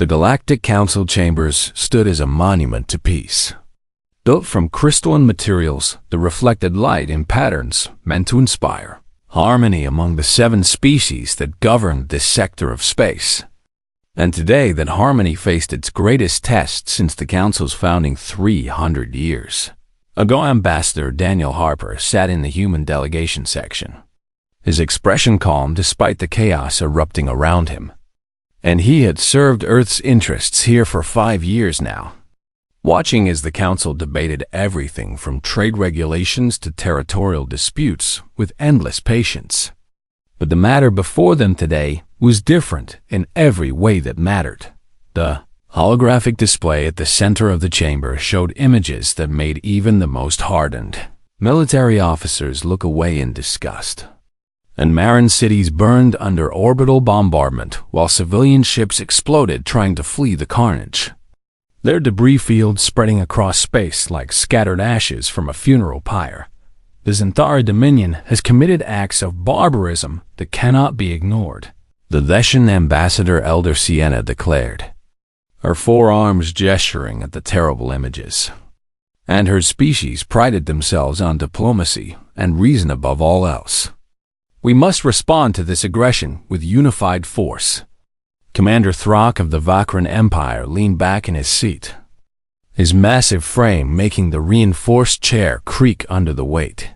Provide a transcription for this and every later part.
The Galactic Council chambers stood as a monument to peace. Built from crystalline materials that reflected light in patterns meant to inspire harmony among the 7 species that governed this sector of space. And today that harmony faced its greatest test since the Council's founding 300 years ago. Ambassador Daniel Harper sat in the human delegation section, his expression calm despite the chaos erupting around him. And he had served Earth's interests here for 5 years now, watching as the Council debated everything from trade regulations to territorial disputes with endless patience. But the matter before them today was different in every way that mattered. The holographic display at the center of the chamber showed images that made even the most hardened military officers look away in disgust. And Marin cities burned under orbital bombardment while civilian ships exploded trying to flee the carnage, their debris fields spreading across space like scattered ashes from a funeral pyre. The Zentari Dominion has committed acts of barbarism that cannot be ignored, the Theshan Ambassador Elder Sienna declared, her forearms gesturing at the terrible images. And her species prided themselves on diplomacy and reason above all else. We must respond to this aggression with unified force. Commander Thrak of the Vakran Empire leaned back in his seat, his massive frame making the reinforced chair creak under the weight.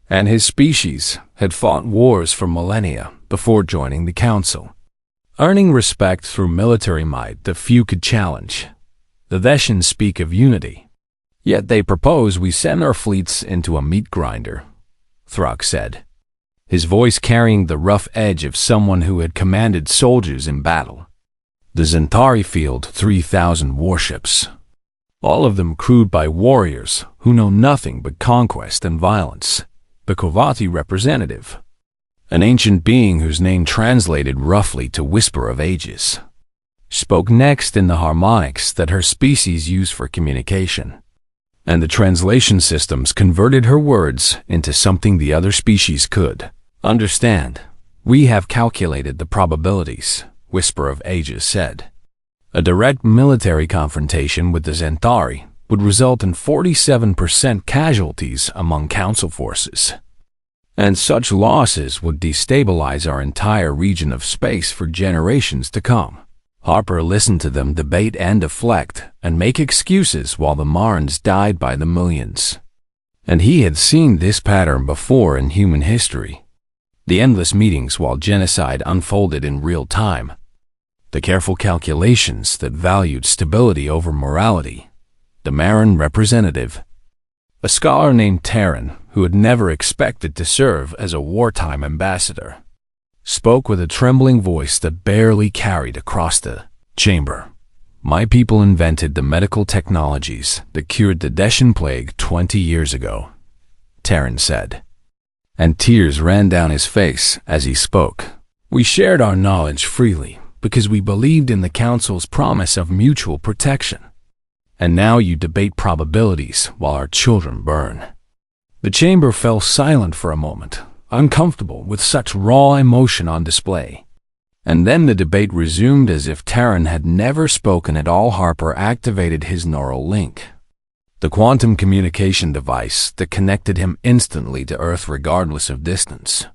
And his species had fought wars for millennia before joining the Council, earning respect through military might that few could challenge. The Theshans speak of unity, yet they propose we send our fleets into a meat grinder, Thrak said, his voice carrying the rough edge of someone who had commanded soldiers in battle. The Zentari field 3,000 warships, all of them crewed by warriors who know nothing but conquest and violence. The Kovati representative, an ancient being whose name translated roughly to Whisper of Ages, spoke next in the harmonics that her species used for communication. And the translation systems converted her words into something the other species could understand. We have calculated the probabilities, Whisper of Ages said. A direct military confrontation with the Zentari would result in 47% casualties among Council forces. And such losses would destabilize our entire region of space for generations to come. Harper listened to them debate and deflect and make excuses while the Marins died by the millions. And he had seen this pattern before in human history. The endless meetings while genocide unfolded in real time. The careful calculations that valued stability over morality. The Marin representative, a scholar named Terran who had never expected to serve as a wartime ambassador, spoke with a trembling voice that barely carried across the chamber. My people invented the medical technologies that cured the Deshan plague 20 years ago, Terran said, and tears ran down his face as he spoke. We shared our knowledge freely because we believed in the Council's promise of mutual protection. And now you debate probabilities while our children burn. The chamber fell silent for a moment, uncomfortable with such raw emotion on display. And then the debate resumed as if Terran had never spoken at all. Harper activated his neural link, the quantum communication device that connected him instantly to Earth regardless of distance.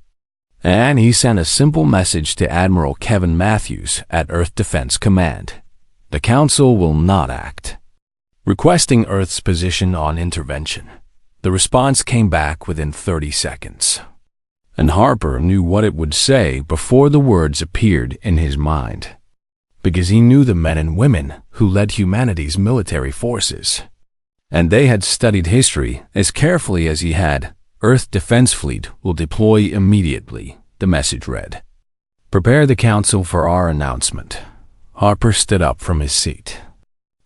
And he sent a simple message to Admiral Kevin Matthews at Earth Defense Command. The Council will not act, requesting Earth's position on intervention. The response came back within 30 seconds. And Harper knew what it would say before the words appeared in his mind, because he knew the men and women who led humanity's military forces. And they had studied history as carefully as he had. Earth Defense Fleet will deploy immediately, the message read. Prepare the Council for our announcement. Harper stood up from his seat,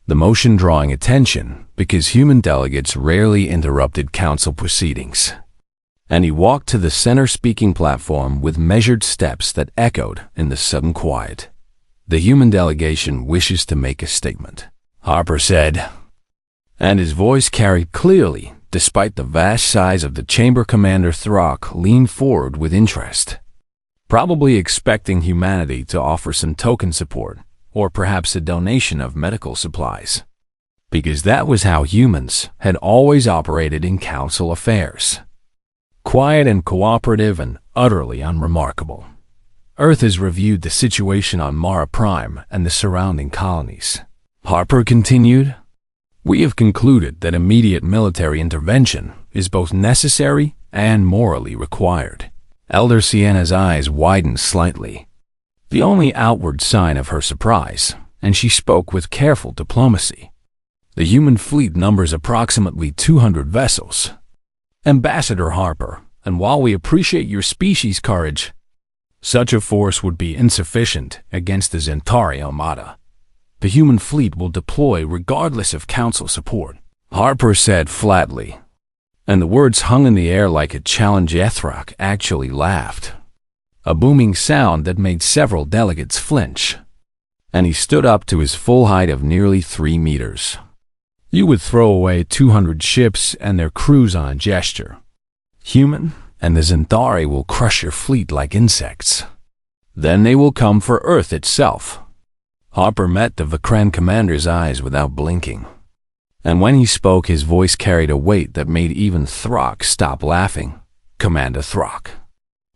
the motion drawing attention because human delegates rarely interrupted Council proceedings. And he walked to the center speaking platform with measured steps that echoed in the sudden quiet. The human delegation wishes to make a statement, Harper said, and his voice carried clearly despite the vast size of the chamber. Commander Thrak leaned forward with interest, probably expecting humanity to offer some token support or perhaps a donation of medical supplies. Because that was how humans had always operated in council affairs. Quiet and cooperative and utterly unremarkable. Earth has reviewed the situation on Mara Prime and the surrounding colonies. Harper continued, "We have concluded that immediate military intervention is both necessary and morally required." Elder Sienna's eyes widened slightly, the only outward sign of her surprise, and she spoke with careful diplomacy. "The human fleet numbers approximately 200 vessels. Ambassador Harper, and while we appreciate your species' courage, such a force would be insufficient against the Zentari Armada. The human fleet will deploy regardless of council support," Harper said flatly, and the words hung in the air like a challenge. Ethrak actually laughed, a booming sound that made several delegates flinch, and he stood up to his full height of nearly 3 meters. "You would throw away 200 ships and their crews on a gesture. Human, and the Zentari will crush your fleet like insects. Then they will come for Earth itself." Harper met the Vakran commander's eyes without blinking, and when he spoke his voice carried a weight that made even Throck stop laughing. "Commander Throck,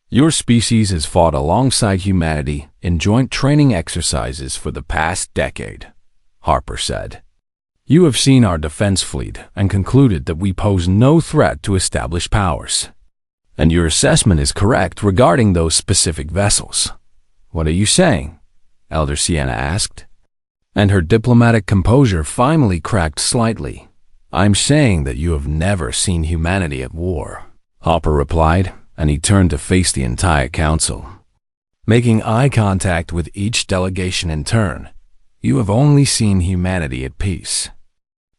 your species has fought alongside humanity in joint training exercises for the past decade," Harper said. "You have seen our defense fleet and concluded that we pose no threat to established powers. And your assessment is correct regarding those specific vessels." "What are you saying?" Elder Sienna asked, and her diplomatic composure finally cracked slightly. "I'm saying that you have never seen humanity at war," Harper replied, and he turned to face the entire council, making eye contact with each delegation in turn. "You have only seen humanity at peace.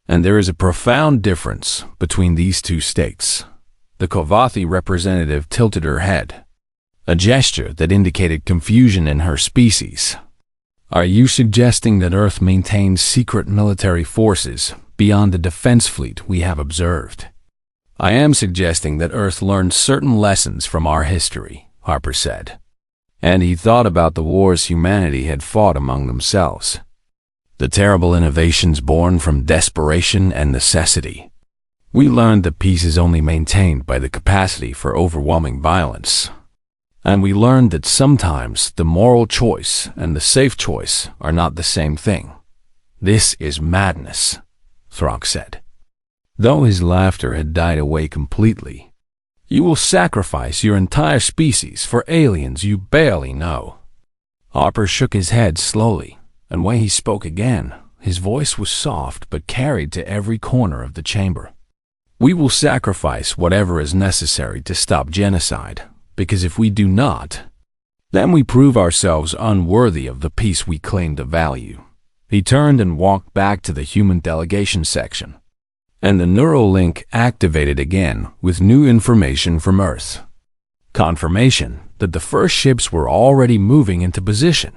And there is a profound difference between these two states." The Kovathi representative tilted her head, a gesture that indicated confusion in her species. "Are you suggesting that Earth maintains secret military forces beyond the defense fleet we have observed?" "I am suggesting that Earth learned certain lessons from our history," Harper said, and he thought about the wars humanity had fought among themselves. The terrible innovations born from desperation and necessity. We learned that peace is only maintained by the capacity for overwhelming violence. And we learned that sometimes the moral choice and the safe choice are not the same thing. "This is madness," Throck said, though his laughter had died away completely. "You will sacrifice your entire species for aliens you barely know." Harper shook his head slowly, and when he spoke again, his voice was soft but carried to every corner of the chamber. "We will sacrifice whatever is necessary to stop genocide. Because if we do not, then we prove ourselves unworthy of the peace we claim to value." He turned and walked back to the human delegation section, and the neural link activated again with new information from Earth. Confirmation that the first ships were already moving into position.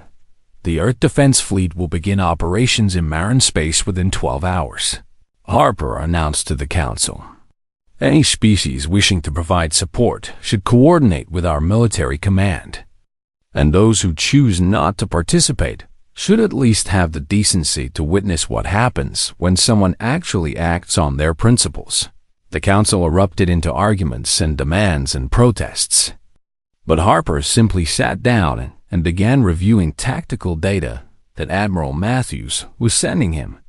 The Earth Defense Fleet will begin operations in Marin space within 12 hours, Harper announced to the Council. Any species wishing to provide support should coordinate with our military command, and those who choose not to participate should at least have the decency to witness what happens when someone actually acts on their principles. The council erupted into arguments and demands and protests, but Harper simply sat down and began reviewing tactical data that Admiral Matthews was sending him.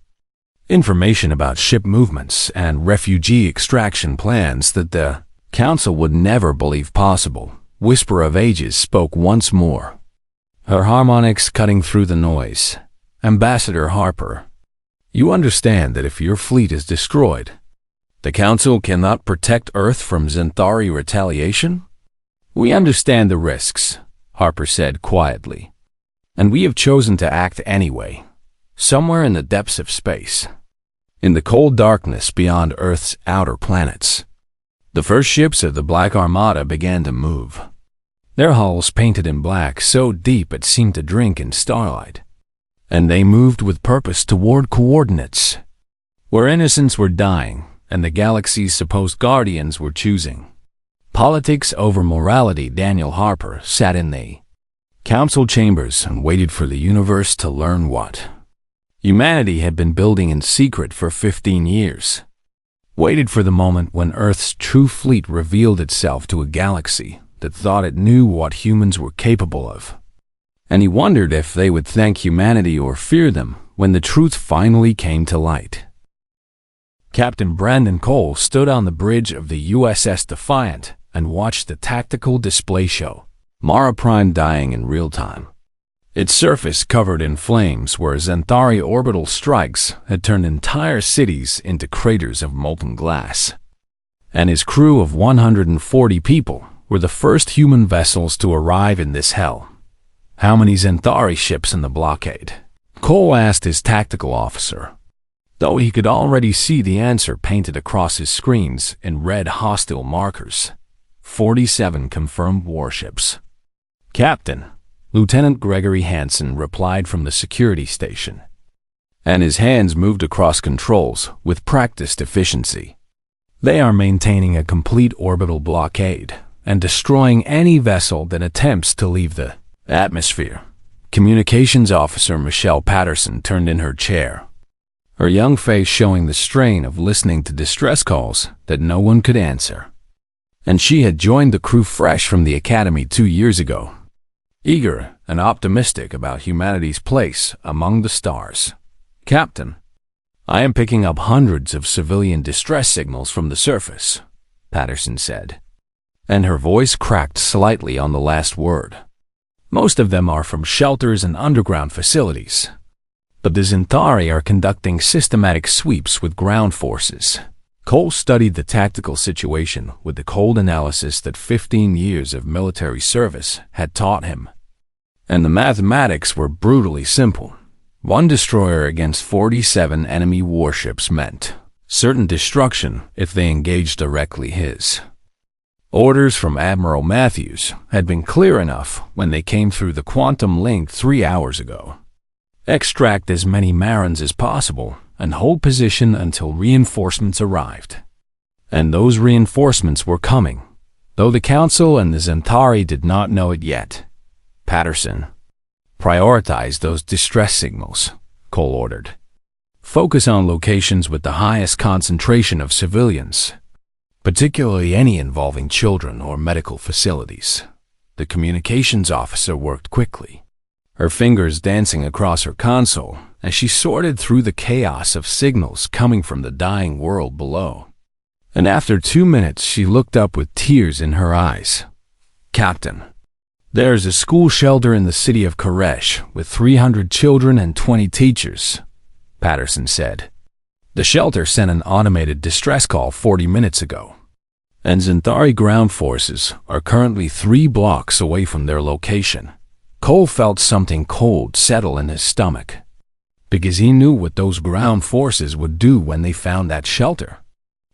Information about ship movements and refugee extraction plans that the council would never believe possible. Whisper of Ages spoke once more, her harmonics cutting through the noise. "Ambassador Harper, you understand that if your fleet is destroyed, the council cannot protect Earth from Zentari retaliation?" "We understand the risks," Harper said quietly, "and we have chosen to act anyway, somewhere in the depths of space, in the cold darkness beyond Earth's outer planets." The first ships of the Black Armada began to move, their hulls painted in black so deep it seemed to drink in starlight, and they moved with purpose toward coordinates where innocents were dying and the galaxy's supposed guardians were choosing politics over morality. Daniel Harper sat in the council chambers and waited for the universe to learn what humanity had been building in secret for 15 years. Waited for the moment when Earth's true fleet revealed itself to a galaxy that thought it knew what humans were capable of. And he wondered if they would thank humanity or fear them when the truth finally came to light. Captain Brandon Cole stood on the bridge of the USS Defiant and watched the tactical display show, Mara Prime dying in real time. Its surface covered in flames where Xanthari orbital strikes had turned entire cities into craters of molten glass. And his crew of 140 people were the first human vessels to arrive in this hell. How many Xanthari ships in the blockade? Cole asked his tactical officer, though he could already see the answer painted across his screens in red hostile markers. 47 confirmed warships. Captain, Lieutenant Gregory Hansen replied from the security station, and his hands moved across controls with practiced efficiency. They are maintaining a complete orbital blockade and destroying any vessel that attempts to leave the atmosphere. Communications officer Michelle Patterson turned in her chair, her young face showing the strain of listening to distress calls that no one could answer. And she had joined the crew fresh from the academy 2 years ago, eager and optimistic about humanity's place among the stars. Captain, I am picking up hundreds of civilian distress signals from the surface, Patterson said, and her voice cracked slightly on the last word. Most of them are from shelters and underground facilities. But the Xanthari are conducting systematic sweeps with ground forces. Cole studied the tactical situation with the cold analysis that 15 years of military service had taught him. And the mathematics were brutally simple. One destroyer against 47 enemy warships meant certain destruction if they engaged directly his. Orders from Admiral Matthews had been clear enough when they came through the quantum link 3 hours ago. Extract as many Marins as possible and hold position until reinforcements arrived. And those reinforcements were coming, though the Council and the Xanthari did not know it yet. Patterson, prioritize those distress signals, Cole ordered. Focus on locations with the highest concentration of civilians, particularly any involving children or medical facilities. The communications officer worked quickly, her fingers dancing across her console as she sorted through the chaos of signals coming from the dying world below. And after 2 minutes, she looked up with tears in her eyes. Captain, there's a school shelter in the city of Koresh with 300 children and 20 teachers, Patterson said. The shelter sent an automated distress call 40 minutes ago, and Xanthari ground forces are currently 3 blocks away from their location. Cole felt something cold settle in his stomach, because he knew what those ground forces would do when they found that shelter.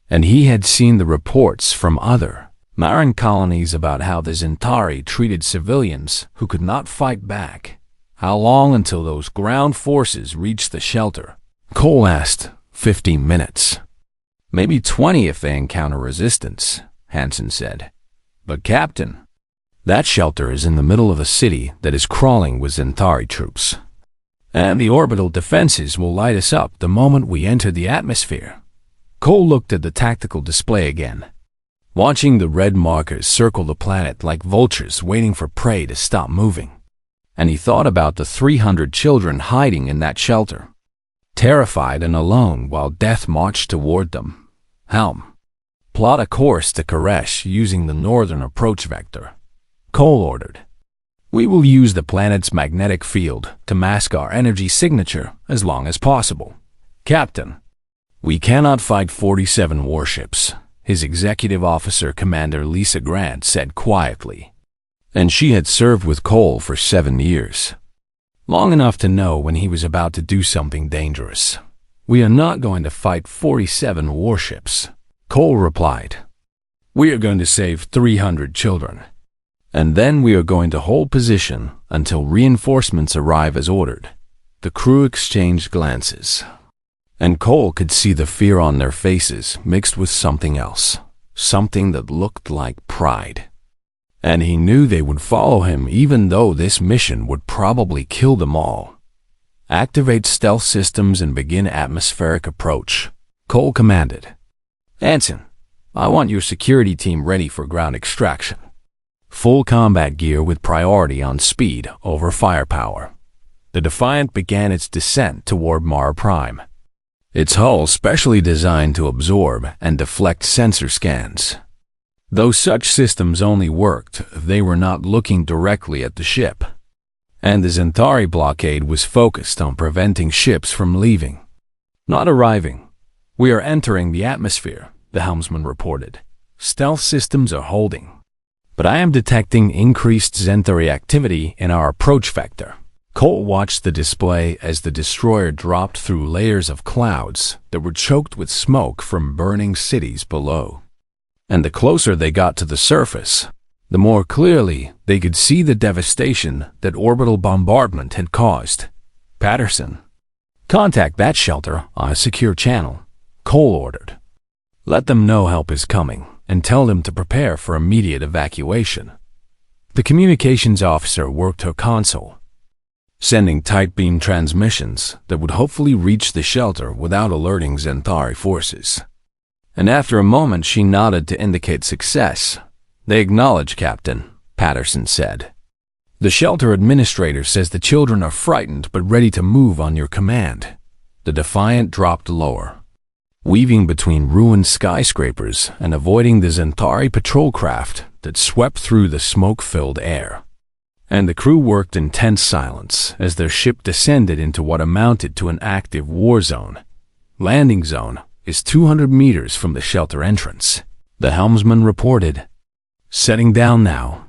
And he had seen the reports from other Marin colonies about how the Xanthari treated civilians who could not fight back. How long until those ground forces reached the shelter? Cole asked. 15 minutes. Maybe 20 if they encounter resistance, Hansen said. But Captain, that shelter is in the middle of a city that is crawling with Xanthari troops. And the orbital defenses will light us up the moment we enter the atmosphere. Cole looked at the tactical display again, watching the red markers circle the planet like vultures waiting for prey to stop moving. And he thought about the 300 children hiding in that shelter, terrified and alone while death marched toward them. Helm, plot a course to Koresh using the northern approach vector, Cole ordered. We will use the planet's magnetic field to mask our energy signature as long as possible. Captain, we cannot fight 47 warships, his executive officer Commander Lisa Grant said quietly. And she had served with Cole for 7 years. Long enough to know when he was about to do something dangerous. We are not going to fight 47 warships, Cole replied. We are going to save 300 children. And then we are going to hold position until reinforcements arrive as ordered. The crew exchanged glances, and Cole could see the fear on their faces mixed with something else, something that looked like pride. And he knew they would follow him even though this mission would probably kill them all. Activate stealth systems and begin atmospheric approach, Cole commanded. Hansen, I want your security team ready for ground extraction. Full combat gear with priority on speed over firepower. The Defiant began its descent toward Mara Prime. Its hull specially designed to absorb and deflect sensor scans. Though such systems only worked if they were not looking directly at the ship. And the Zentari blockade was focused on preventing ships from leaving. Not arriving. We are entering the atmosphere, the helmsman reported. Stealth systems are holding. But I am detecting increased Zentari activity in our approach vector. Cole watched the display as the destroyer dropped through layers of clouds that were choked with smoke from burning cities below. And the closer they got to the surface, the more clearly they could see the devastation that orbital bombardment had caused. Patterson, contact that shelter on a secure channel, Cole ordered. Let them know help is coming and tell them to prepare for immediate evacuation. The communications officer worked her console, sending tight beam transmissions that would hopefully reach the shelter without alerting Zentari forces. And after a moment she nodded to indicate success. They acknowledge, Captain, Patterson said. The shelter administrator says the children are frightened but ready to move on your command. The Defiant dropped lower, weaving between ruined skyscrapers and avoiding the Zentari patrol craft that swept through the smoke-filled air. And the crew worked in tense silence as their ship descended into what amounted to an active war zone. Landing zone is 200 meters from the shelter entrance, the helmsman reported. Setting down now.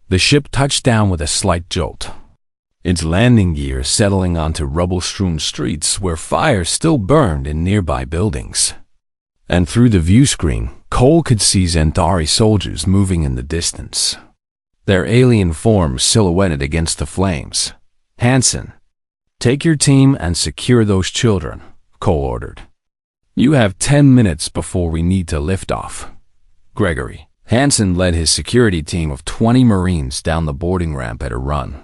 The ship touched down with a slight jolt, its landing gear settling onto rubble-strewn streets where fire still burned in nearby buildings. And through the view screen, Cole could see Zentari soldiers moving in the distance, their alien forms silhouetted against the flames. Hansen, take your team and secure those children, Cole ordered. You have 10 minutes before we need to lift off. Gregory. Hansen led his security team of 20 Marines down the boarding ramp at a run,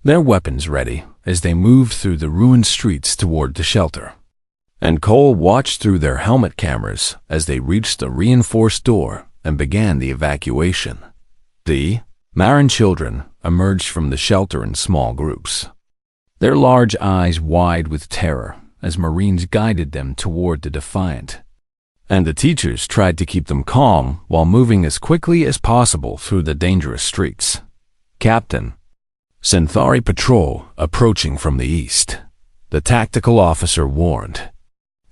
their weapons ready as they moved through the ruined streets toward the shelter. And Cole watched through their helmet cameras as they reached the reinforced door and began the evacuation. The Marin children emerged from the shelter in small groups, their large eyes wide with terror as Marines guided them toward the Defiant. And the teachers tried to keep them calm while moving as quickly as possible through the dangerous streets. Captain, Zentari patrol approaching from the east, the tactical officer warned.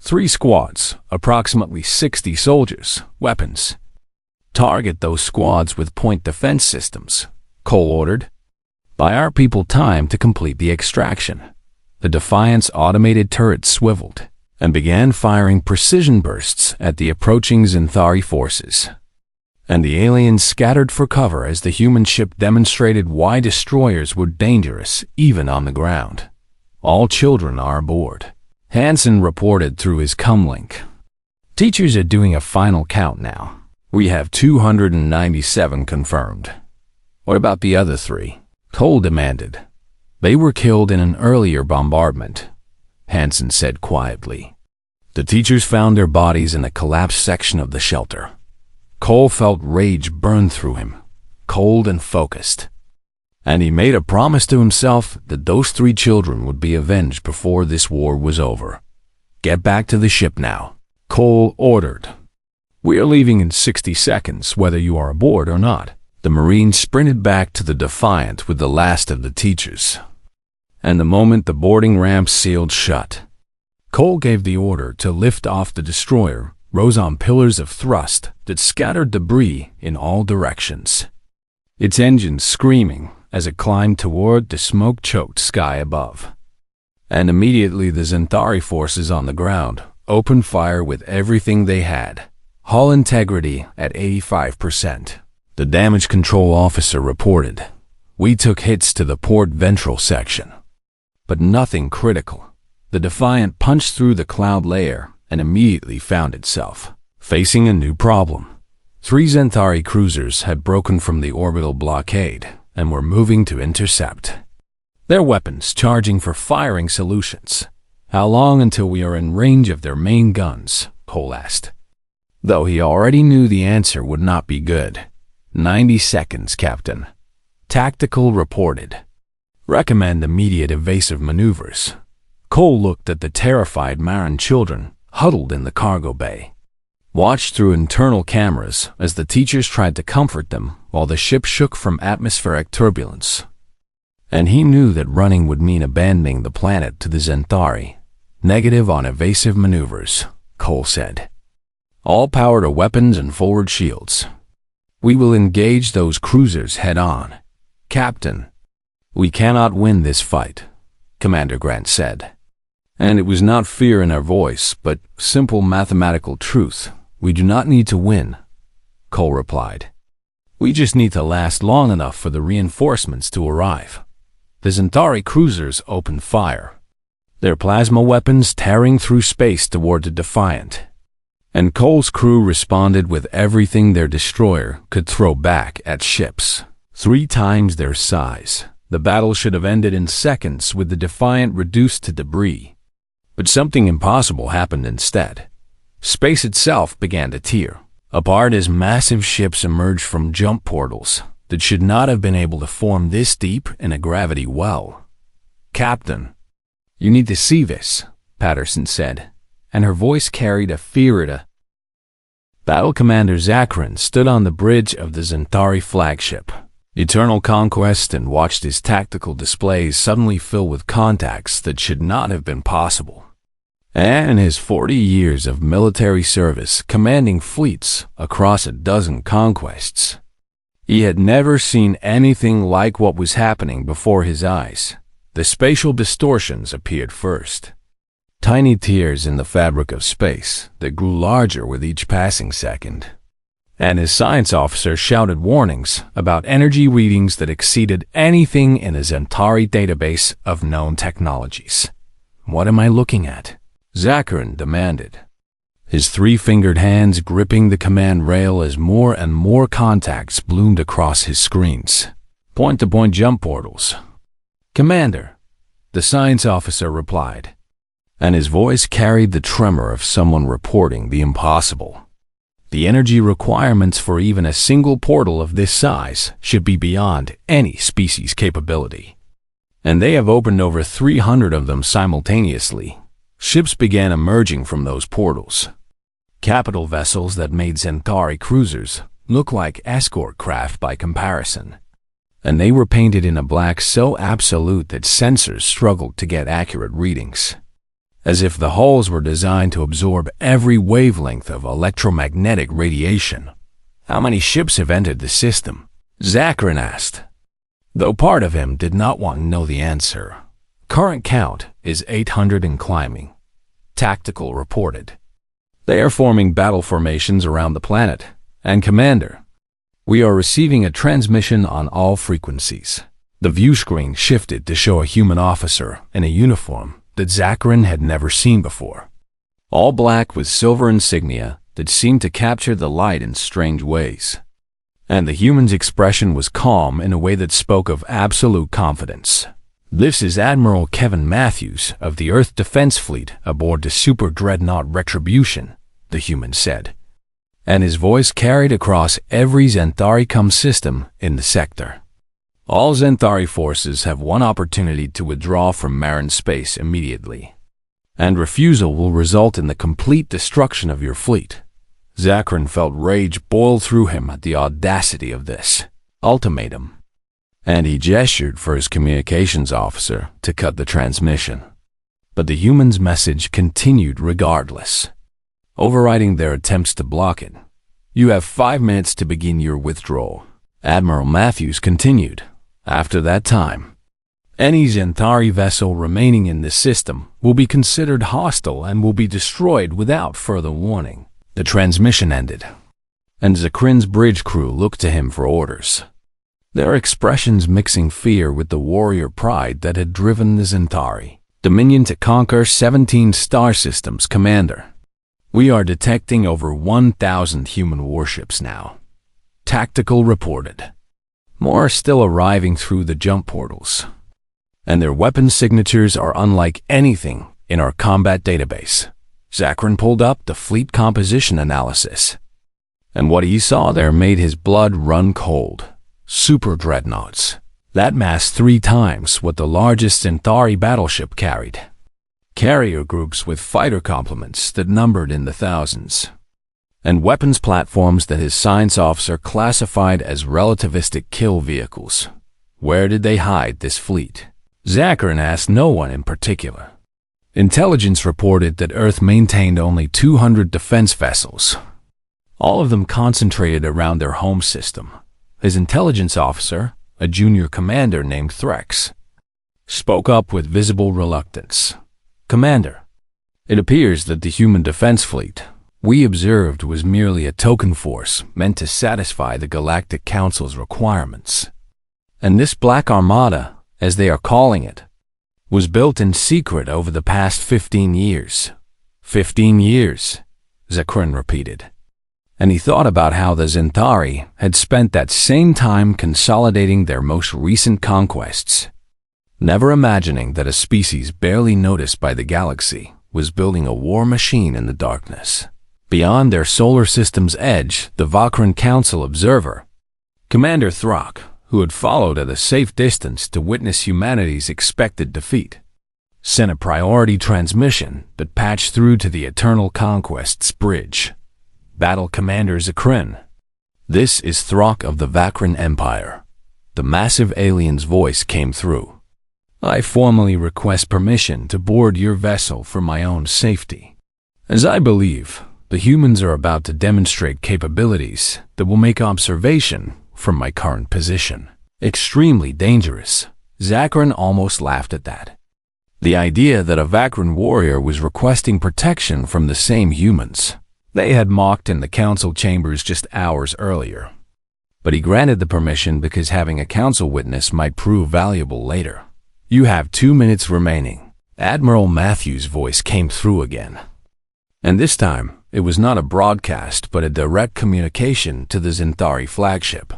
3 squads, approximately 60 soldiers, weapons. Target those squads with point defense systems, Cole ordered. Buy our people time to complete the extraction. The Defiant's automated turret swiveled and began firing precision bursts at the approaching Zentari forces. And the aliens scattered for cover as the human ship demonstrated why destroyers were dangerous even on the ground. All children are aboard, Hansen reported through his comlink. Teachers are doing a final count now. We have 297 confirmed. What about the other 3? Cole demanded. They were killed in an earlier bombardment, Hansen said quietly. The teachers found their bodies in the collapsed section of the shelter. Cole felt rage burn through him, cold and focused. And he made a promise to himself that those 3 children would be avenged before this war was over. Get back to the ship now, Cole ordered. We are leaving in 60 seconds, whether you are aboard or not. The Marines sprinted back to the Defiant with the last of the teachers. And the moment the boarding ramp sealed shut, Cole gave the order to lift off the destroyer, rose on pillars of thrust that scattered debris in all directions, its engines screaming as it climbed toward the smoke-choked sky above. And immediately the Zentari forces on the ground opened fire with everything they had, hull integrity at 85%. The damage control officer reported. We took hits to the port ventral section, but nothing critical. The Defiant punched through the cloud layer and immediately found itself facing a new problem. 3 Zentari cruisers had broken from the orbital blockade and were moving to intercept. Their weapons charging for firing solutions. How long until we are in range of their main guns? Cole asked. Though he already knew the answer would not be good. 90 seconds, Captain. Tactical reported. Recommend immediate evasive maneuvers. Cole looked at the terrified Marin children huddled in the cargo bay. Watched through internal cameras as the teachers tried to comfort them while the ship shook from atmospheric turbulence. And he knew that running would mean abandoning the planet to the Zentari. Negative on evasive maneuvers, Cole said. All power to weapons and forward shields. We will engage those cruisers head-on. Captain, we cannot win this fight, Commander Grant said. And it was not fear in her voice, but simple mathematical truth. We do not need to win, Cole replied. We just need to last long enough for the reinforcements to arrive. The Zentari cruisers opened fire, their plasma weapons tearing through space toward the Defiant. And Cole's crew responded with everything their destroyer could throw back at ships. 3 times their size. The battle should have ended in seconds with the Defiant reduced to debris. But something impossible happened instead. Space itself began to tear apart as massive ships emerged from jump portals that should not have been able to form this deep in a gravity well. Captain, you need to see this, Patterson said, and her voice carried a fear. Battle Commander Zakrin stood on the bridge of the Zentari flagship, Eternal Conquest, and watched his tactical displays suddenly fill with contacts that should not have been possible. And in his 40 years of military service commanding fleets across a dozen conquests, he had never seen anything like what was happening before his eyes. The spatial distortions appeared first. Tiny tears in the fabric of space that grew larger with each passing second. And his science officer shouted warnings about energy readings that exceeded anything in a Zentari database of known technologies. What am I looking at? Zakrin demanded, his 3-fingered hands gripping the command rail as more and more contacts bloomed across his screens. Point-to-point jump portals. Commander, the science officer replied, and his voice carried the tremor of someone reporting the impossible. The energy requirements for even a single portal of this size should be beyond any species' capability. And they have opened over 300 of them simultaneously. Ships began emerging from those portals. Capital vessels that made Zentari cruisers look like escort craft by comparison. And they were painted in a black so absolute that sensors struggled to get accurate readings. As if the hulls were designed to absorb every wavelength of electromagnetic radiation. How many ships have entered the system? Zakrin asked, though part of him did not want to know the answer. Current count is 800 and climbing, Tactical reported. They are forming battle formations around the planet. And Commander, we are receiving a transmission on all frequencies. The view screen shifted to show a human officer in a uniform that Zakrin had never seen before. All black with silver insignia that seemed to capture the light in strange ways. And the human's expression was calm in a way that spoke of absolute confidence. This is Admiral Kevin Matthews of the Earth Defense Fleet aboard the Super Dreadnought Retribution, the human said. And his voice carried across every Zentari system in the sector. All Zentari forces have one opportunity to withdraw from Marin space immediately. And refusal will result in the complete destruction of your fleet. Zakrin felt rage boil through him at the audacity of this ultimatum. And he gestured for his communications officer to cut the transmission. But the human's message continued regardless, overriding their attempts to block it. You have 5 minutes to begin your withdrawal, Admiral Matthews continued. After that time, any Zentari vessel remaining in the system will be considered hostile and will be destroyed without further warning. The transmission ended, and Zakrin's bridge crew looked to him for orders. Their expressions mixing fear with the warrior pride that had driven the Zentari. Dominion to conquer 17 star systems, Commander. We are detecting over 1,000 human warships now. Tactical reported. More are still arriving through the jump portals. And their weapon signatures are unlike anything in our combat database. Zakrin pulled up the fleet composition analysis. And what he saw there made his blood run cold. Super dreadnoughts. That massed 3 times what the largest Centauri battleship carried. Carrier groups with fighter complements that numbered in the thousands. And weapons platforms that his science officer classified as relativistic kill vehicles. Where did they hide this fleet? Zakrin asked no one in particular. Intelligence reported that Earth maintained only 200 defense vessels, all of them concentrated around their home system. His intelligence officer, a junior commander named Threx, spoke up with visible reluctance. "Commander, it appears that the human defense fleet we observed was merely a token force meant to satisfy the Galactic Council's requirements. And this Black Armada, as they are calling it, was built in secret over the past 15 years. 15 years, Zakrin repeated. And he thought about how the Centauri had spent that same time consolidating their most recent conquests, never imagining that a species barely noticed by the galaxy was building a war machine in the darkness. Beyond their solar system's edge, the Vakran Council observer, Commander Throck, who had followed at a safe distance to witness humanity's expected defeat, sent a priority transmission that patched through to the Eternal Conquest's bridge. Battle Commander Zakrin. This is Throck of the Vakran Empire. The massive alien's voice came through. I formally request permission to board your vessel for my own safety, as I believe the humans are about to demonstrate capabilities that will make observation from my current position extremely dangerous. Zakrin almost laughed at that. The idea that a Vakran warrior was requesting protection from the same humans they had mocked in the council chambers just hours earlier. But he granted the permission because having a council witness might prove valuable later. You have 2 minutes remaining. Admiral Matthews' voice came through again. And this time, it was not a broadcast but a direct communication to the Centauri flagship.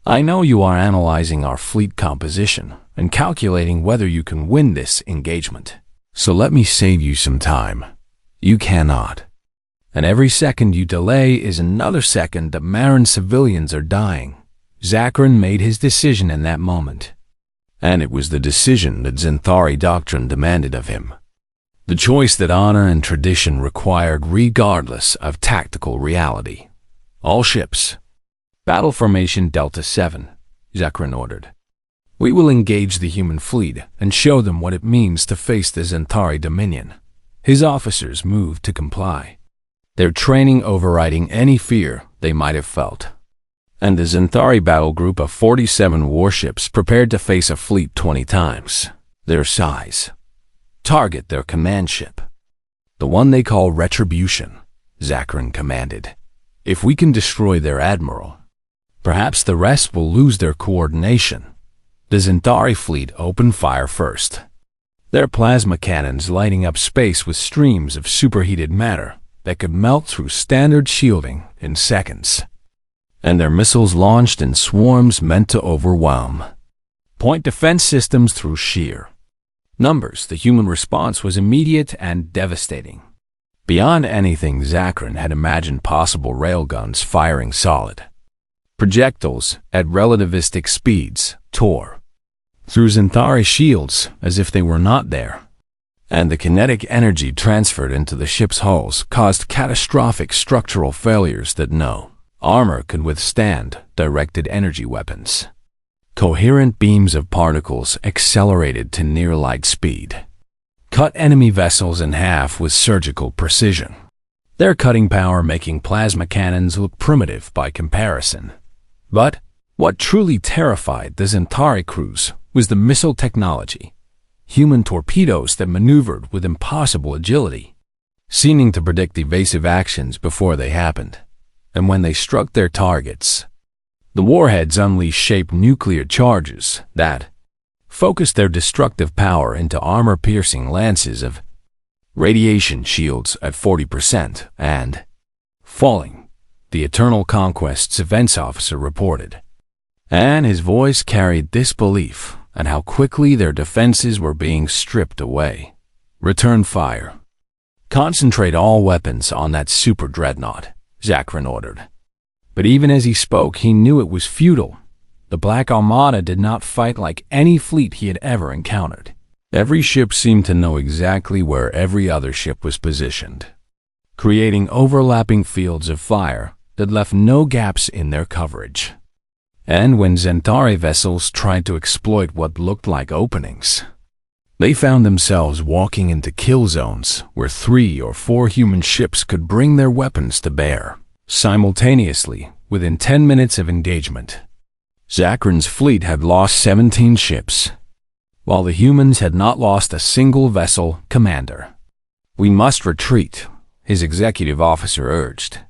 I know you are analyzing our fleet composition and calculating whether you can win this engagement. So let me save you some time. You cannot. And every second you delay is another second that Marin civilians are dying. Zakrin made his decision in that moment. And it was the decision that Centauri doctrine demanded of him. The choice that honor and tradition required regardless of tactical reality. All ships. Battle formation Delta 7, Zakrin ordered. We will engage the human fleet and show them what it means to face the Centauri Dominion. His officers moved to comply, their training overriding any fear they might have felt. And the Centauri battle group of 47 warships prepared to face a fleet 20 times their size. Target their command ship. The one they call Retribution, Zakrin commanded. If we can destroy their admiral, perhaps the rest will lose their coordination. The Centauri fleet opened fire first, their plasma cannons lighting up space with streams of superheated matter that could melt through standard shielding in seconds. And their missiles launched in swarms meant to overwhelm. Point defense systems through sheer numbers. The human response was immediate and devastating. Beyond anything Zakrin had imagined possible railguns firing solid. Projectiles at relativistic speeds tore through Centauri shields as if they were not there. And the kinetic energy transferred into the ship's hulls caused catastrophic structural failures that no armor could withstand. Directed energy weapons. Coherent beams of particles accelerated to near light speed, cut enemy vessels in half with surgical precision, their cutting power making plasma cannons look primitive by comparison. But what truly terrified the Centauri crews was the missile technology. Human torpedoes that maneuvered with impossible agility, seeming to predict evasive actions before they happened. And when they struck their targets, the warheads unleashed shaped nuclear charges that focused their destructive power into armor-piercing lances of radiation shields at 40%, and falling, the Eternal Conquest's events officer reported. And his voice carried disbelief at how quickly their defenses were being stripped away. Return fire. Concentrate all weapons on that super dreadnought, Zakrin ordered. But even as he spoke, he knew it was futile. The Black Armada did not fight like any fleet he had ever encountered. Every ship seemed to know exactly where every other ship was positioned, creating overlapping fields of fire that left no gaps in their coverage. And when Zentari vessels tried to exploit what looked like openings, they found themselves walking into kill zones where 3 or 4 human ships could bring their weapons to bear, simultaneously, within 10 minutes of engagement. Zakrin's fleet had lost 17 ships, while the humans had not lost a single vessel commander. "We must retreat," his executive officer urged.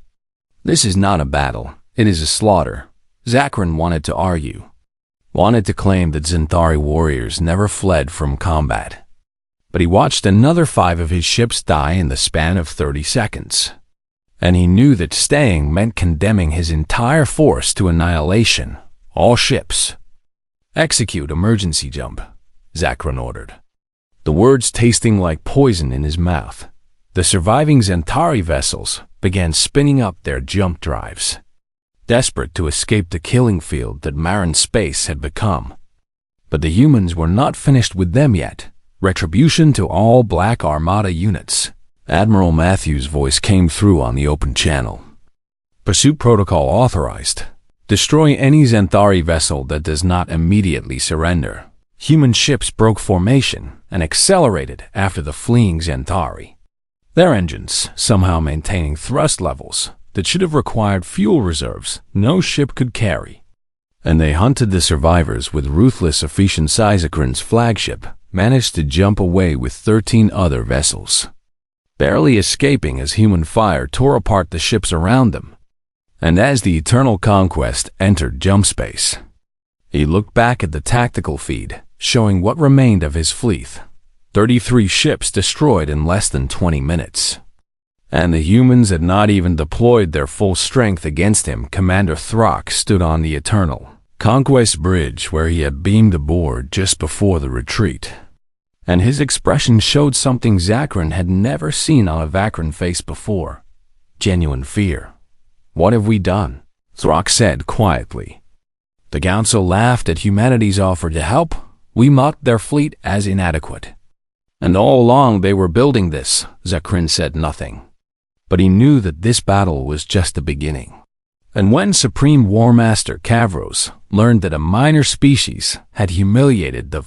"This is not a battle, it is a slaughter," Zakrin wanted to argue, wanted to claim that Zentari warriors never fled from combat. But he watched another 5 of his ships die in the span of 30 seconds. And he knew that staying meant condemning his entire force to annihilation. All ships. "Execute emergency jump," Zakrin ordered, the words tasting like poison in his mouth. The surviving Zentari vessels began spinning up their jump drives, desperate to escape the killing field that Marin space had become. But the humans were not finished with them yet. Retribution to all Black Armada units. Admiral Matthews' voice came through on the open channel. "Pursuit protocol authorized. Destroy any Zentari vessel that does not immediately surrender." Human ships broke formation and accelerated after the fleeing Zentari, their engines somehow maintaining thrust levels that should have required fuel reserves no ship could carry. And they hunted the survivors with ruthless efficient. Zakrin's flagship managed to jump away with 13 other vessels, barely escaping as human fire tore apart the ships around them. And as the Eternal Conquest entered jump space, he looked back at the tactical feed, showing what remained of his fleet. 33 ships destroyed in less than 20 minutes. And the humans had not even deployed their full strength against him. Commander Throck stood on the Eternal Conquest bridge where he had beamed aboard just before the retreat. And his expression showed something Zakrin had never seen on a Vakran face before. Genuine fear. "What have we done?" Throck said quietly. The Council laughed at humanity's offer to help. "We mocked their fleet as inadequate. And all along they were building this." Zakrin said nothing. But he knew that this battle was just the beginning. And when Supreme War Master Kavros learned that a minor species had humiliated the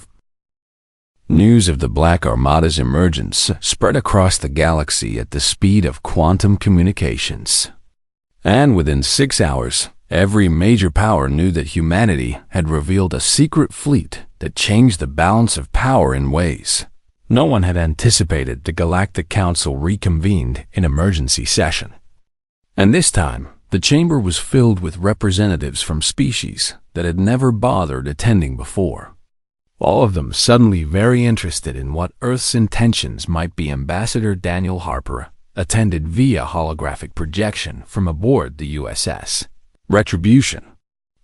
news of the Black Armada's emergence spread across the galaxy at the speed of quantum communications. And within 6 hours, every major power knew that humanity had revealed a secret fleet that changed the balance of power in ways no one had anticipated. The Galactic Council reconvened in emergency session. And this time, the chamber was filled with representatives from species that had never bothered attending before. All of them suddenly very interested in what Earth's intentions might be. Ambassador Daniel Harper attended via holographic projection from aboard the USS Retribution,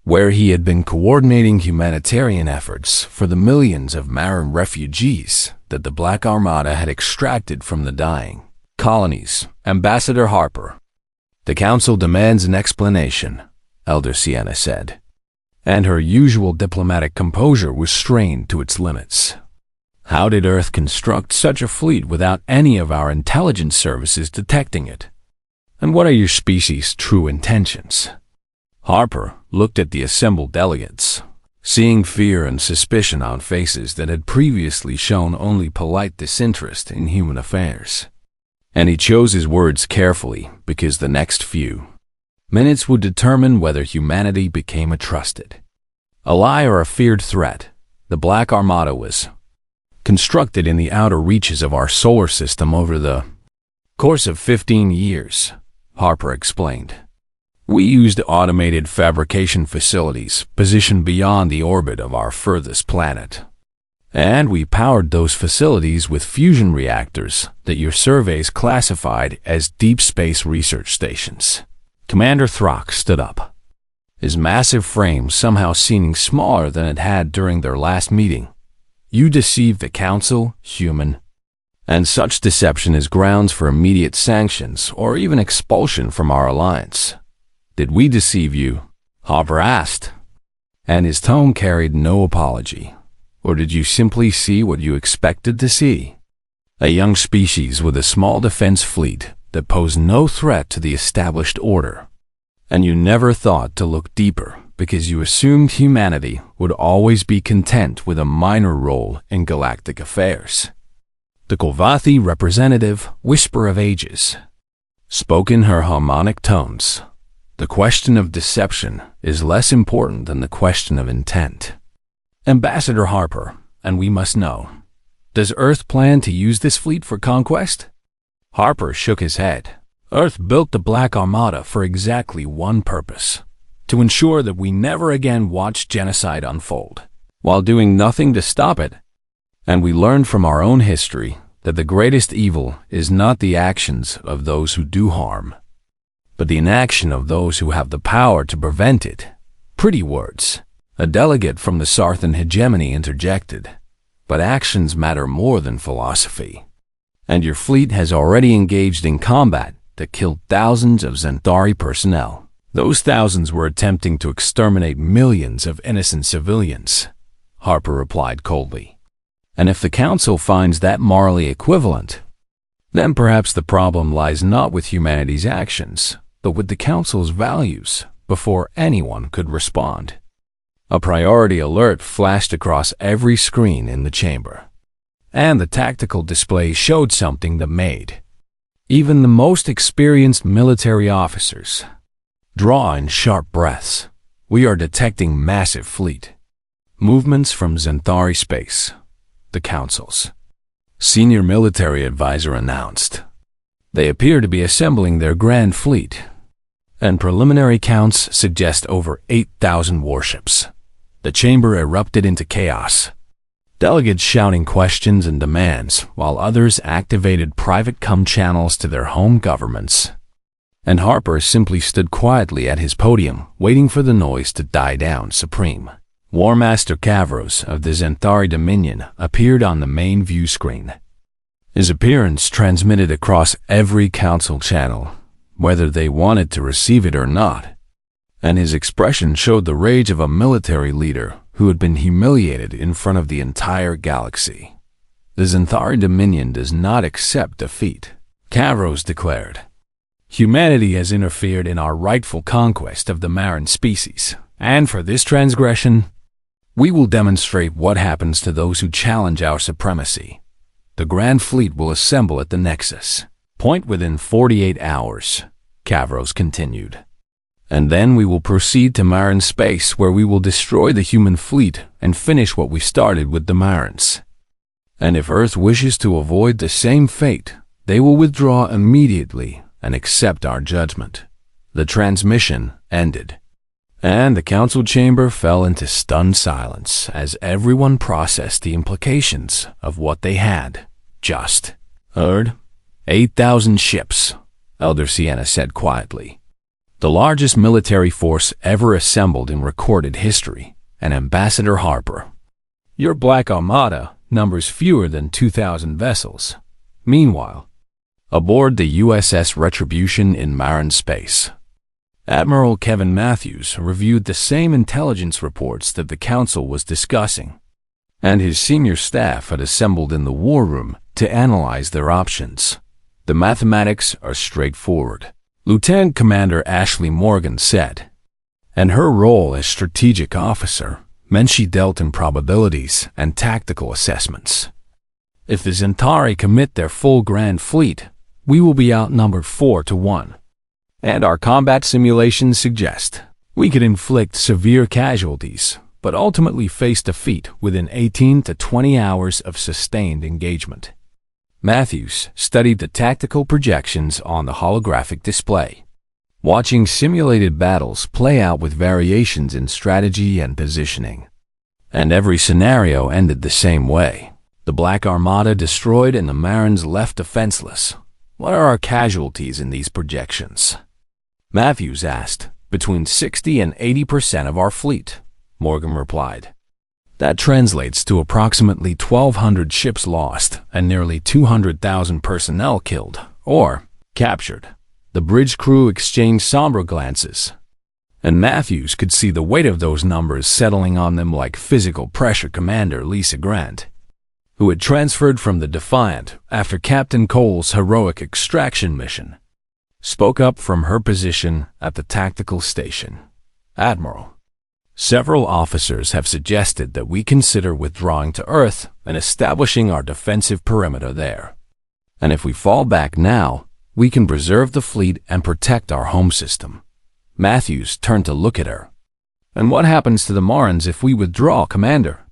where he had been coordinating humanitarian efforts for the millions of Marin refugees that the Black Armada had extracted from the dying colonies. Ambassador Harper. "The Council demands an explanation," Elder Sienna said, and her usual diplomatic composure was strained to its limits. "How did Earth construct such a fleet without any of our intelligence services detecting it? And what are your species' true intentions?" Harper looked at the assembled delegates, seeing fear and suspicion on faces that had previously shown only polite disinterest in human affairs. And he chose his words carefully because the next few minutes would determine whether humanity became a trusted ally or a feared threat. The Black Armada was constructed in the outer reaches of our solar system over the course of 15 years, Harper explained. We used automated fabrication facilities positioned beyond the orbit of our furthest planet. And we powered those facilities with fusion reactors that your surveys classified as deep space research stations. Commander Throck stood up, his massive frame somehow seeming smaller than it had during their last meeting. You deceived the Council, human, and such deception is grounds for immediate sanctions or even expulsion from our alliance. Did we deceive you? Harper asked, and his tone carried no apology. Or did you simply see what you expected to see? A young species with a small defense fleet that posed no threat to the established order. And you never thought to look deeper because you assumed humanity would always be content with a minor role in galactic affairs. The Kolvathi representative, Whisper of Ages, spoke in her harmonic tones. The question of deception is less important than the question of intent. Ambassador Harper, and we must know, does Earth plan to use this fleet for conquest? Harper shook his head. Earth built the Black Armada for exactly one purpose: to ensure that we never again watch genocide unfold, while doing nothing to stop it. And we learned from our own history that the greatest evil is not the actions of those who do harm, but the inaction of those who have the power to prevent it. Pretty words. A delegate from the Sarthan hegemony interjected. But actions matter more than philosophy. And your fleet has already engaged in combat that killed thousands of Zentari personnel. Those thousands were attempting to exterminate millions of innocent civilians, Harper replied coldly. And if the Council finds that morally equivalent, then perhaps the problem lies not with humanity's actions, but with the Council's values, before anyone could respond. A priority alert flashed across every screen in the chamber, and the tactical display showed something that made even the most experienced military officers draw in sharp breaths. We are detecting massive fleet movements from Zentari space, the Council's senior military advisor announced. They appear to be assembling their grand fleet, and preliminary counts suggest over 8,000 warships. The chamber erupted into chaos, delegates shouting questions and demands, while others activated private channels to their home governments. And Harper simply stood quietly at his podium, waiting for the noise to die down supreme. War Master Kavros of the Zentari Dominion appeared on the main view screen. His appearance transmitted across every council channel, whether they wanted to receive it or not. And his expression showed the rage of a military leader who had been humiliated in front of the entire galaxy. The Zentari Dominion does not accept defeat, Kavros declared. Humanity has interfered in our rightful conquest of the Marin species, and for this transgression, we will demonstrate what happens to those who challenge our supremacy. The Grand Fleet will assemble at the Nexus point within 48 hours, Kavros continued. And then we will proceed to Marin space, where we will destroy the human fleet and finish what we started with the Marins. And if Earth wishes to avoid the same fate, they will withdraw immediately and accept our judgment. The transmission ended, and the council chamber fell into stunned silence as everyone processed the implications of what they had just heard. 8,000 ships, Elder Sienna said quietly. The largest military force ever assembled in recorded history, and Ambassador Harper. Your Black Armada numbers fewer than 2,000 vessels. Meanwhile, aboard the USS Retribution in Marin space, Admiral Kevin Matthews reviewed the same intelligence reports that the Council was discussing, and his senior staff had assembled in the war room to analyze their options. The mathematics are straightforward, Lieutenant Commander Ashley Morgan said, and her role as strategic officer meant she dealt in probabilities and tactical assessments. If the Zentari commit their full Grand Fleet, we will be outnumbered 4-1. And our combat simulations suggest we could inflict severe casualties, but ultimately face defeat within 18 to 20 hours of sustained engagement. Matthews studied the tactical projections on the holographic display, watching simulated battles play out with variations in strategy and positioning. And every scenario ended the same way. The Black Armada destroyed and the Marins left defenseless. What are our casualties in these projections? Matthews asked. Between 60 and 80% of our fleet, Morgan replied. That translates to approximately 1,200 ships lost and nearly 200,000 personnel killed or captured. The bridge crew exchanged somber glances, and Matthews could see the weight of those numbers settling on them like physical pressure. Commander Lisa Grant, who had transferred from the Defiant after Captain Cole's heroic extraction mission, spoke up from her position at the tactical station. Admiral, several officers have suggested that we consider withdrawing to Earth and establishing our defensive perimeter there. And if we fall back now, we can preserve the fleet and protect our home system. Matthews turned to look at her. And what happens to the Marins if we withdraw, Commander?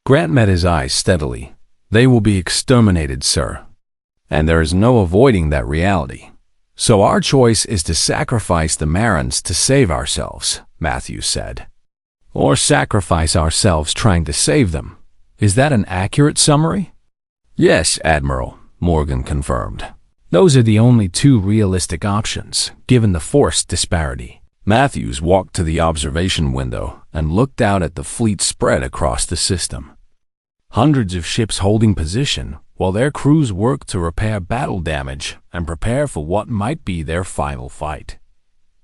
Grant met his eyes steadily. They will be exterminated, sir. And there is no avoiding that reality. So our choice is to sacrifice the Marins to save ourselves, Matthews said. Or sacrifice ourselves trying to save them. Is that an accurate summary? Yes, Admiral, Morgan confirmed. Those are the only two realistic options, given the force disparity. Matthews walked to the observation window and looked out at the fleet spread across the system. Hundreds of ships holding position while their crews worked to repair battle damage and prepare for what might be their final fight.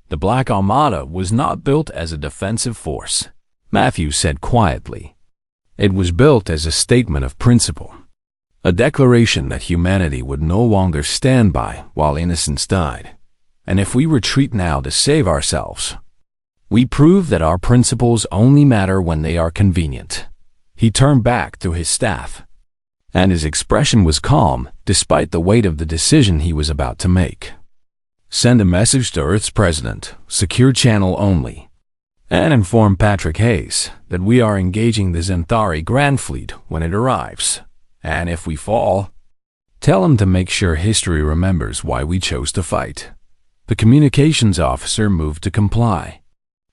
The Black Armada was not built as a defensive force, Matthews said quietly. It was built as a statement of principle, a declaration that humanity would no longer stand by while innocents died. And if we retreat now to save ourselves, we prove that our principles only matter when they are convenient. He turned back to his staff, and his expression was calm despite the weight of the decision he was about to make. Send a message to Earth's president, secure channel only, and inform Patrick Hayes that we are engaging the Zentari Grand Fleet when it arrives. And if we fall, tell him to make sure history remembers why we chose to fight. The communications officer moved to comply,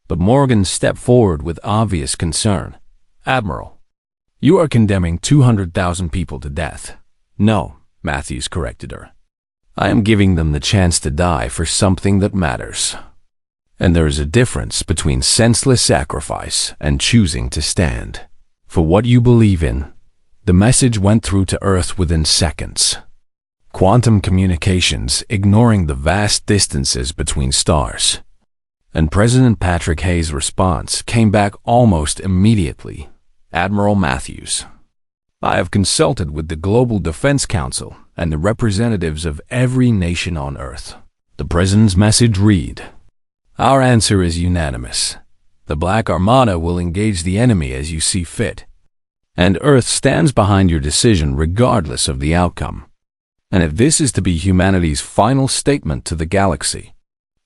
but Morgan stepped forward with obvious concern. Admiral, you are condemning 200,000 people to death. No, Matthews corrected her. I am giving them the chance to die for something that matters. And there is a difference between senseless sacrifice and choosing to stand for what you believe in. The message went through to Earth within seconds. Quantum communications ignoring the vast distances between stars. And President Patrick Hayes' response came back almost immediately. Admiral Matthews, I have consulted with the Global Defense Council and the representatives of every nation on Earth. The President's message read, Our answer is unanimous. The Black Armada will engage the enemy as you see fit, and Earth stands behind your decision regardless of the outcome. And if this is to be humanity's final statement to the galaxy,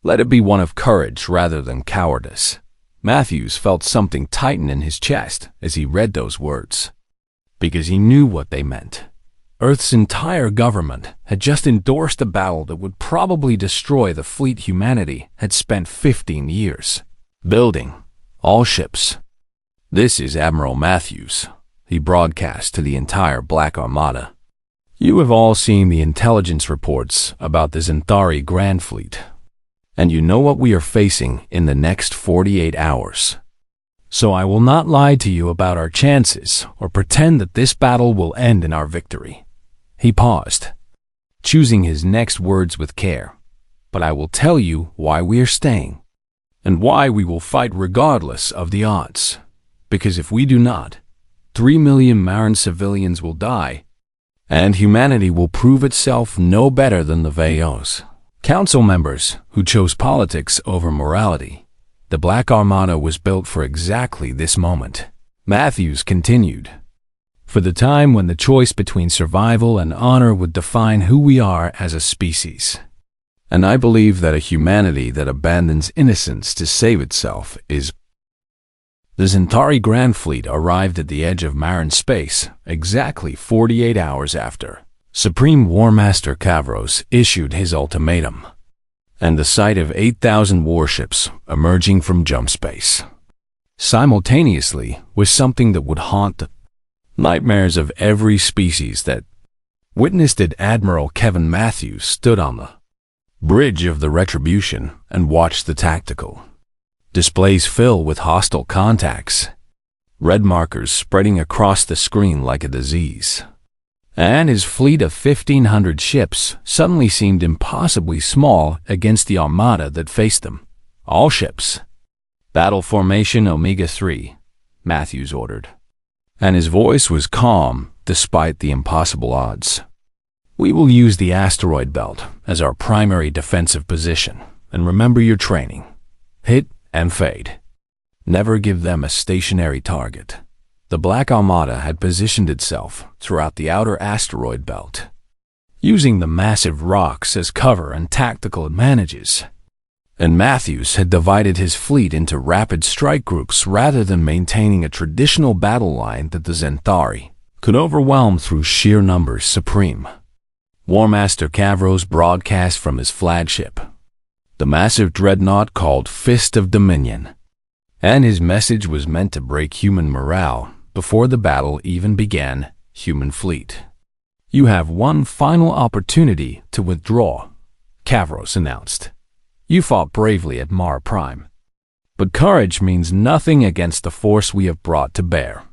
let it be one of courage rather than cowardice. Matthews felt something tighten in his chest as he read those words, because he knew what they meant. Earth's entire government had just endorsed a battle that would probably destroy the fleet humanity had spent 15 years building, all ships. This is Admiral Matthews, he broadcast to the entire Black Armada. You have all seen the intelligence reports about the Zentari Grand Fleet, and you know what we are facing in the next 48 hours. So I will not lie to you about our chances or pretend that this battle will end in our victory. He paused, choosing his next words with care. But I will tell you why we are staying, and why we will fight regardless of the odds. Because if we do not, 3 million Marin civilians will die, and humanity will prove itself no better than the Veos. Council members who chose politics over morality. The Black Armada was built for exactly this moment. Matthews continued, for the time when the choice between survival and honor would define who we are as a species. And I believe that a humanity that abandons innocence to save itself is. The Zentari Grand Fleet arrived at the edge of Marin space exactly 48 hours after Supreme War Master Kavros issued his ultimatum, and the sight of 8,000 warships emerging from jump space simultaneously was something that would haunt the nightmares of every species that witnessed it. Admiral Kevin Matthews stood on the bridge of the Retribution and watched the tactical displays fill with hostile contacts, red markers spreading across the screen like a disease. And his fleet of 1,500 ships suddenly seemed impossibly small against the armada that faced them. All ships. Battle formation Omega-3, Matthews ordered. And his voice was calm despite the impossible odds. We will use the asteroid belt as our primary defensive position. And remember your training. Hit and fade. Never give them a stationary target. The Black Armada had positioned itself throughout the outer asteroid belt, using the massive rocks as cover and tactical advantages. And Matthews had divided his fleet into rapid strike groups rather than maintaining a traditional battle line that the Zentauri could overwhelm through sheer numbers supreme. War Master Cavros broadcast from his flagship, the massive dreadnought called Fist of Dominion, and his message was meant to break human morale before the battle even began. Human fleet, you have one final opportunity to withdraw, Cavros announced. You fought bravely at Mara Prime, but courage means nothing against the force we have brought to bear.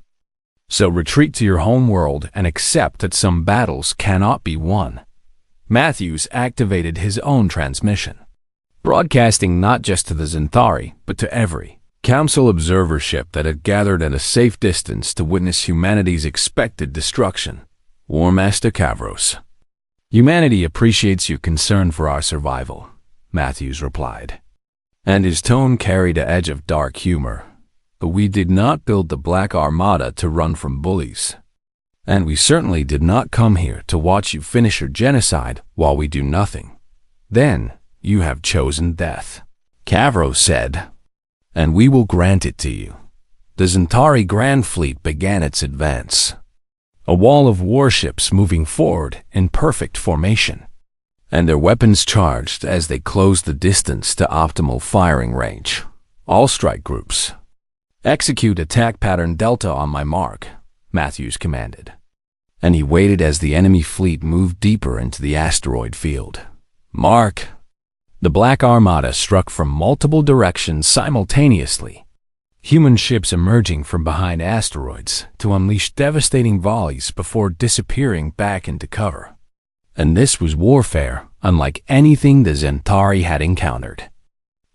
So retreat to your home world and accept that some battles cannot be won. Matthews activated his own transmission, broadcasting not just to the Zentauri, but to every Council observer ship that had gathered at a safe distance to witness humanity's expected destruction. War Master Cavros, humanity appreciates your concern for our survival, Matthews replied, and his tone carried an edge of dark humor. But we did not build the Black Armada to run from bullies. And we certainly did not come here to watch you finish your genocide while we do nothing. Then you have chosen death, Cavros said, and we will grant it to you. The Zentauri Grand Fleet began its advance, a wall of warships moving forward in perfect formation, and their weapons charged as they closed the distance to optimal firing range. All strike groups, execute attack pattern Delta on my mark, Matthews commanded, and he waited as the enemy fleet moved deeper into the asteroid field. Mark! The Black Armada struck from multiple directions simultaneously, human ships emerging from behind asteroids to unleash devastating volleys before disappearing back into cover. And this was warfare unlike anything the Zentauri had encountered.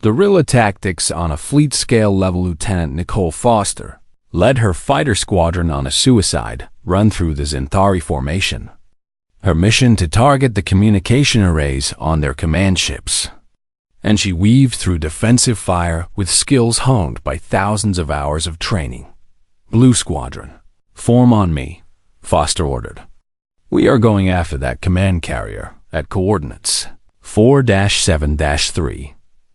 Guerrilla tactics on a fleet-scale level. Lieutenant Nicole Foster led her fighter squadron on a suicide run through the Zentauri formation, her mission to target the communication arrays on their command ships. And she weaved through defensive fire with skills honed by thousands of hours of training. Blue Squadron, form on me, Foster ordered. We are going after that command carrier at coordinates 4-7-3.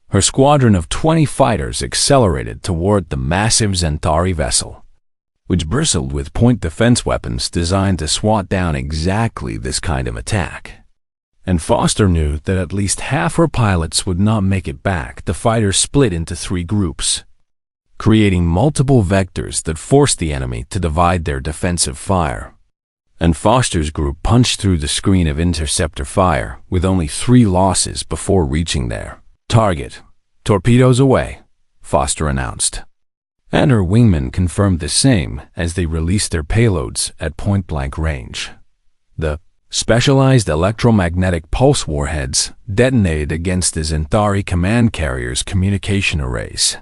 Her squadron of 20 fighters accelerated toward the massive Zentauri vessel, which bristled with point defense weapons designed to swat down exactly this kind of attack. And Foster knew that at least half her pilots would not make it back. The fighters split into 3 groups, creating multiple vectors that forced the enemy to divide their defensive fire. And Foster's group punched through the screen of interceptor fire with only 3 losses before reaching their target. Torpedoes away, Foster announced. And her wingmen confirmed the same as they released their payloads at point-blank range. The specialized electromagnetic pulse warheads detonated against the Zentauri command carrier's communication arrays.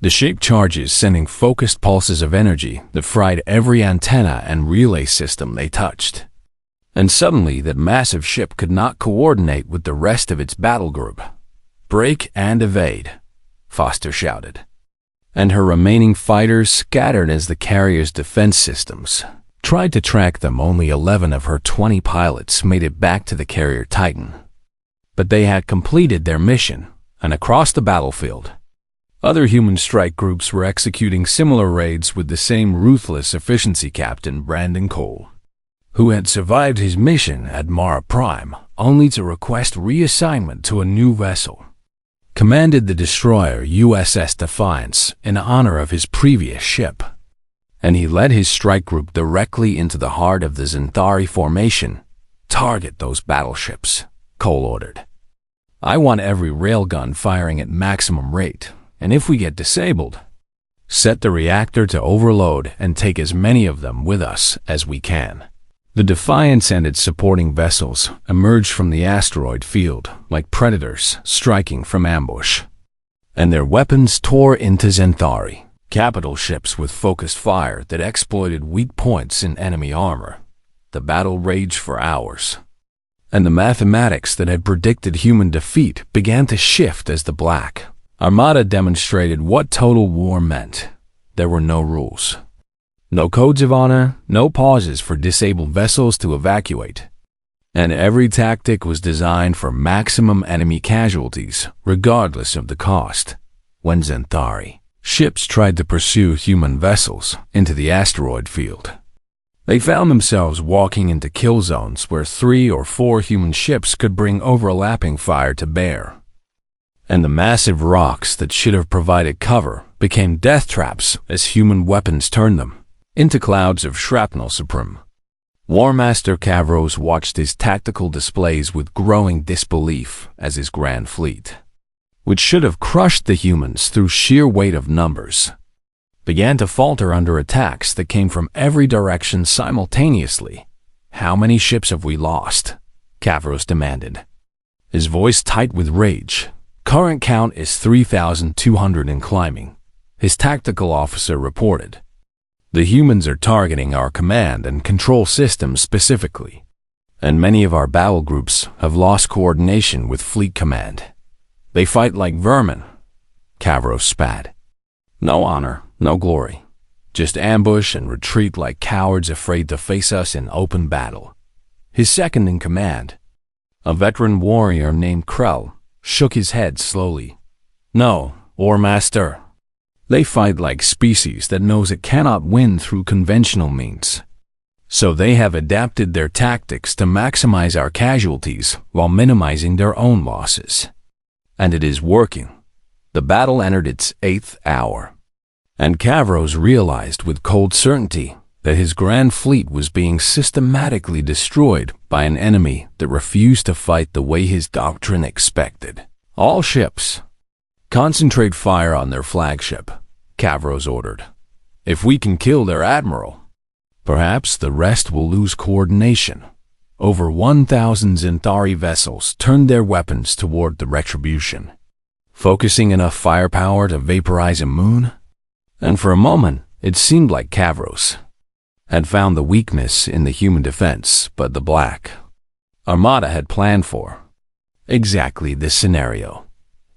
The shaped charges sending focused pulses of energy that fried every antenna and relay system they touched. And suddenly that massive ship could not coordinate with the rest of its battle group. Break and evade, Foster shouted. And her remaining fighters scattered as the carrier's defense systems tried to track them. Only 11 of her 20 pilots made it back to the carrier Titan. But they had completed their mission, and across the battlefield, other human strike groups were executing similar raids with the same ruthless efficiency. Captain Brandon Cole, who had survived his mission at Mara Prime, only to request reassignment to a new vessel, commanded the destroyer USS Defiance in honor of his previous ship, and he led his strike group directly into the heart of the Xanthari formation. "Target those battleships," Cole ordered. "I want every railgun firing at maximum rate, and if we get disabled, set the reactor to overload and take as many of them with us as we can." The Defiance and its supporting vessels emerged from the asteroid field like predators striking from ambush, and their weapons tore into Xanthari, capital ships with focused fire that exploited weak points in enemy armor. The battle raged for hours, and the mathematics that had predicted human defeat began to shift as the Black Armada demonstrated what total war meant. There were no rules. No codes of honor, no pauses for disabled vessels to evacuate. And every tactic was designed for maximum enemy casualties, regardless of the cost. When Xanthari ships tried to pursue human vessels into the asteroid field, they found themselves walking into kill zones where 3 or 4 human ships could bring overlapping fire to bear. And the massive rocks that should have provided cover became death traps as human weapons turned them into clouds of shrapnel supreme. War Master Kavros watched his tactical displays with growing disbelief as his grand fleet, which should have crushed the humans through sheer weight of numbers, began to falter under attacks that came from every direction simultaneously. "How many ships have we lost?" Kavros demanded, his voice tight with rage. "Current count is 3,200 and climbing," his tactical officer reported. "The humans are targeting our command and control systems specifically, and many of our battle groups have lost coordination with fleet command. They fight like vermin." Kavros spat. "No honor, no glory. Just ambush and retreat like cowards afraid to face us in open battle." His second in command, a veteran warrior named Krell, shook his head slowly. "No, War Master. They fight like species that knows it cannot win through conventional means. So they have adapted their tactics to maximize our casualties while minimizing their own losses. And it is working." The battle entered its 8th hour, and Kavros realized with cold certainty that his grand fleet was being systematically destroyed by an enemy that refused to fight the way his doctrine expected. "All ships, concentrate fire on their flagship," Kavros ordered. "If we can kill their admiral, perhaps the rest will lose coordination." Over 1,000 Xanthari vessels turned their weapons toward the Retribution, focusing enough firepower to vaporize a moon. And for a moment, it seemed like Kavros had found the weakness in the human defense, but the Black Armada had planned for exactly this scenario.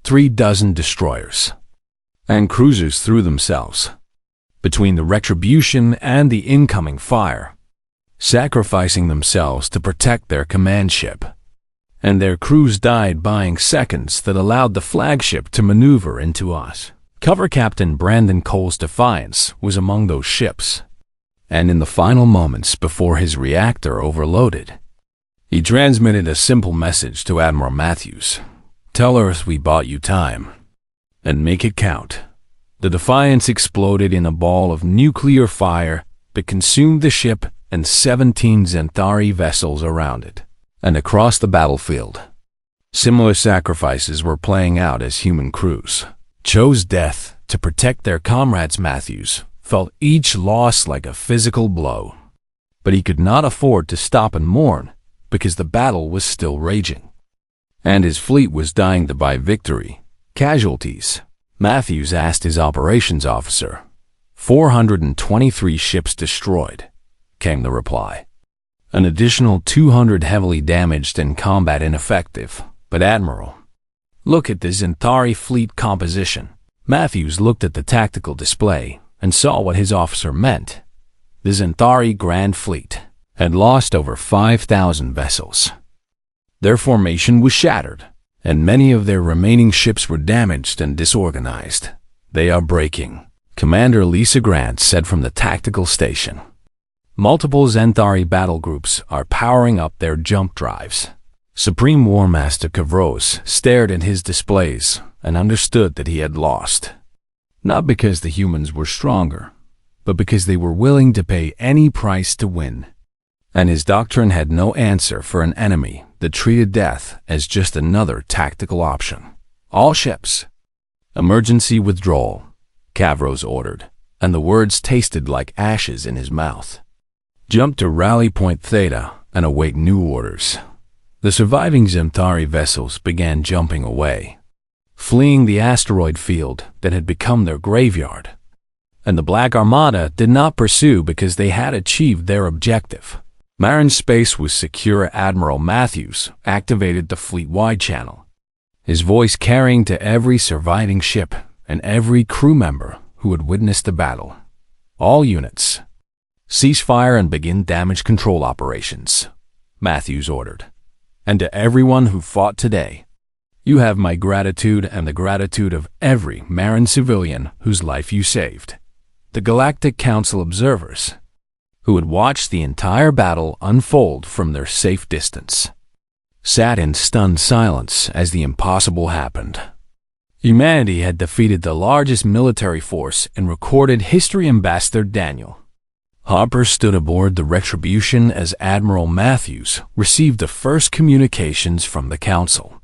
3 dozen destroyers and cruisers threw themselves between the Retribution and the incoming fire, sacrificing themselves to protect their command ship. And their crews died buying seconds that allowed the flagship to maneuver into us. Cover Captain Brandon Cole's Defiance was among those ships, and in the final moments before his reactor overloaded, he transmitted a simple message to Admiral Matthews. "Tell Earth we bought you time, and make it count." The Defiance exploded in a ball of nuclear fire that consumed the ship and 17 Xanthari vessels around it. And across the battlefield, similar sacrifices were playing out as human crews chose death to protect their comrades. Matthews felt each loss like a physical blow, but he could not afford to stop and mourn because the battle was still raging, and his fleet was dying to buy victory. "Casualties?" Matthews asked his operations officer. 423 ships destroyed," came the reply. "An additional 200 heavily damaged and combat ineffective. But Admiral, look at the Xanthari fleet composition." Matthews looked at the tactical display and saw what his officer meant. The Xanthari Grand Fleet had lost over 5,000 vessels. Their formation was shattered, and many of their remaining ships were damaged and disorganized. "They are breaking," Commander Lisa Grant said from the tactical station. "Multiple Xanthari battle groups are powering up their jump drives." Supreme War Master Kavros stared at his displays and understood that he had lost. Not because the humans were stronger, but because they were willing to pay any price to win. And his doctrine had no answer for an enemy that treated death as just another tactical option. All ships. Emergency withdrawal, Cavros ordered, and the words tasted like ashes in his mouth. Jump to Rally Point Theta and await new orders. The surviving Zemthari vessels began jumping away, fleeing the asteroid field that had become their graveyard. And the Black Armada did not pursue because they had achieved their objective. Marin Space was secure. Admiral Matthews activated the fleet-wide channel, his voice carrying to every surviving ship and every crew member who had witnessed the battle. All units, cease fire and begin damage control operations, Matthews ordered. And to everyone who fought today, you have my gratitude and the gratitude of every Marin civilian whose life you saved. The Galactic Council observers, who had watched the entire battle unfold from their safe distance, sat in stunned silence as the impossible happened. Humanity had defeated the largest military force in recorded history. Ambassador Daniel Harper stood aboard the Retribution as Admiral Matthews received the first communications from the Council.